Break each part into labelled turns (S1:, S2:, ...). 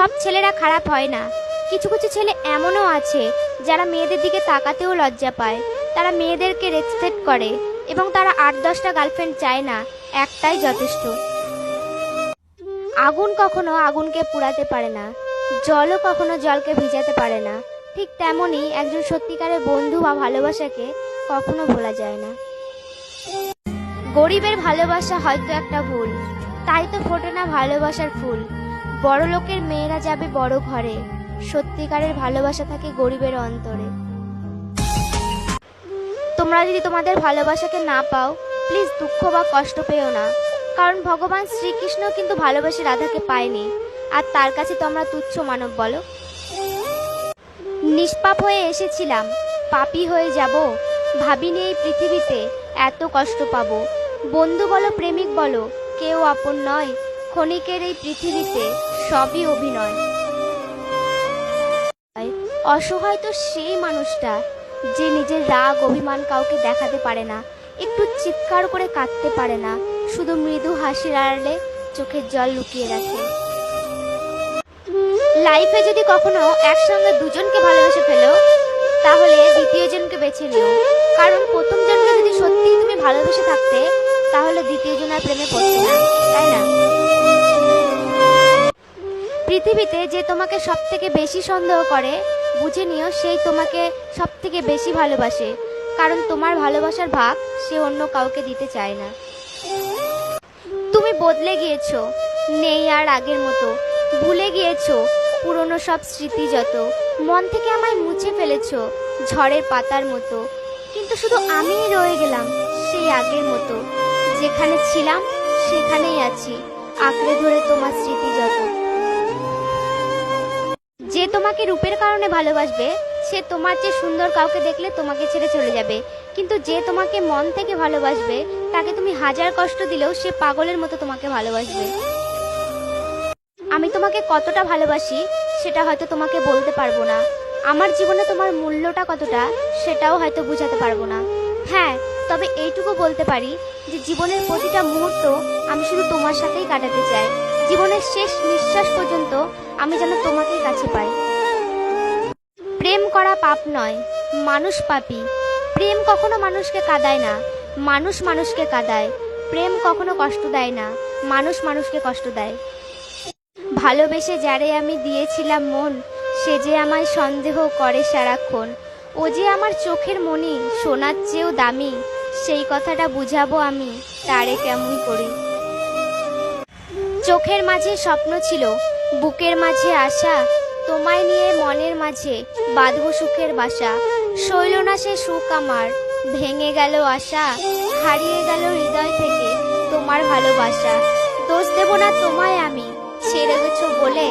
S1: সব ছেলেরা খারাপ হয় না। কিছু কিছু ছেলে এমনও আছে যারা মেয়েদের দিকে তাকাতেও লজ্জা পায়। তারা মেয়েদেরকে রেসপেক্ট করে এবং তারা 8-10টা গার্লফ্রেন্ড চায় না, একটাই যথেষ্ট। আগুন কখনো আগুনকে পুড়াতে পারে না, জলও কখনো জলকে ভিজাতে পারে না। ঠিক তেমনই একজন সত্যিকারের বন্ধু বা ভালোবাসাকে কখনো ভোলা যায় না। গরিবের ভালোবাসা হয়তো একটা ভুল, তাই তো ফোটে না ভালোবাসার ফুল। বড় লোকের মেয়েরা যাবে বড় ঘরে, সত্যিকারের ভালোবাসা থাকে গরিবের অন্তরে। তোমরা যদি তোমাদের ভালোবাসাকে না পাও, প্লিজ দুঃখ বা কষ্ট পেও না, কারণ ভগবান শ্রীকৃষ্ণ কিন্তু ভালোবাসে রাধাকে পায়নি, আর তার কাছে তো আমরা তুচ্ছ মানব বলো। নিষ্পাপ হয়ে এসেছিলাম, পাপী হয়ে যাব, ভাবিনি এই পৃথিবীতে এত কষ্ট পাবো। বন্ধু বলো প্রেমিক বলো, কেউ আপন নয়, ক্ষণিকের এই পৃথিবীতে সবই অভিনয়। অসহায় তো সেই মানুষটা যে নিজের রাগ অভিমান কাউকে দেখাতে পারে না, একটু চিৎকার করে কাঁদতে পারে না, শুধু মৃদু হাসির আড়ালে চোখের জল লুকিয়ে রাখে। লাইফে যদি কখনো একসঙ্গে দুজনকে ভালোবেসে ফেলো, তাহলে দ্বিতীয় জনকে বেছে নিও, কারণ প্রথম জনকে যদি সত্যিই তুমি ভালোবেসে থাকতে, তাহলে দ্বিতীয় জনের প্রেমে পড়তে না, তাই না? পৃথিবীতে যে তোমাকে সব থেকে বেশি সন্দেহ করে, বুঝে নিও সেই তোমাকে সব থেকে বেশি ভালোবাসে, কারণ তোমার ভালোবাসার ভাগ সে অন্য কাউকে দিতে চায় না। তুমি বদলে গিয়েছো, নেই আর আগের মতো, ভুলে গিয়েছো পুরনো সব স্মৃতি যত, মন থেকে আমায় মুছে ফেলেছো ঝড়ের পাতার মতো, কিন্তু শুধু আমিই রয়ে গেলাম সেই আগের মতো। যেখানে ছিলাম সেখানেই আছি, আঁকড়ে ধরে তোমার স্মৃতি যত। যে তোমাকে রূপের কারণে ভালোবাসবে, সে তোমার চেয়ে সুন্দর কাউকে দেখলে তোমাকে ছেড়ে চলে যাবে, কিন্তু যে তোমাকে মন থেকে ভালোবাসবে, তাকে তুমি হাজার কষ্ট দিলেও সে পাগলের মতো তোমাকে ভালোবাসবে। আমি তোমাকে কতটা ভালোবাসি সেটা হয়তো তোমাকে বলতে পারবো না, আমার জীবনে তোমার মূল্যটা কতটা সেটাও হয়তো বোঝাতে পারবো না। হ্যাঁ, তবে এইটুকু বলতে পারি যে জীবনের প্রতিটা মুহূর্ত আমি শুধু তোমার সাথেই কাটাতে চাই। জীবনের শেষ নিঃশ্বাস পর্যন্ত আমি যেন তোমাকেই কাছে পাই। প্রেম করা পাপ নয়, মানুষ পাপী। প্রেম কখনো মানুষকে কাঁদায় না, মানুষ মানুষকে কাঁদায়। প্রেম কখনো কষ্ট দেয় না, মানুষ মানুষকে কষ্ট দেয়। ভালোবেসে যারে আমি দিয়েছিলাম মন, সে যে আমায় সন্দেহ করে সারাক্ষণ। ও যে আমার চোখের মণি, সোনার চেয়েও দামি, সেই কথাটা বুঝাবো আমি তারে কেমন করি। চোখের মাঝে স্বপ্ন ছিল, বুকের মাঝে আশা, তোমায় নিয়ে মনের মাঝে বাঁধব সুখের বাসা। সইল না সে সুখ আমার, ভেঙে গেল আশা, হারিয়ে গেল হৃদয় থেকে তোমার ভালোবাসা। দোষ দেব না তোমায় আমি, ছেড়ে গেছো বলে,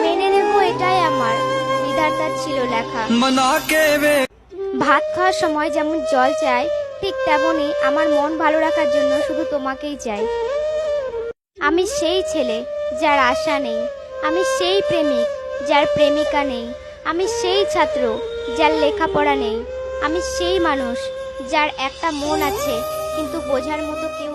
S1: মেনে নেব এটাই আমার বিধাতার ছিল লেখা। ভাত খাওয়ার সময় যেমন জল চাই, ঠিক তেমনই আমার মন ভালো রাখার জন্য শুধু তোমাকেই চাই। আমি সেই ছেলে যার আশা নেই, আমি সেই প্রেমিক যার প্রেমিকা নেই, আমি সেই ছাত্র যার লেখাপড়া নেই, আমি সেই মানুষ যার একটা মন আছে কিন্তু বোঝার মতো কেউ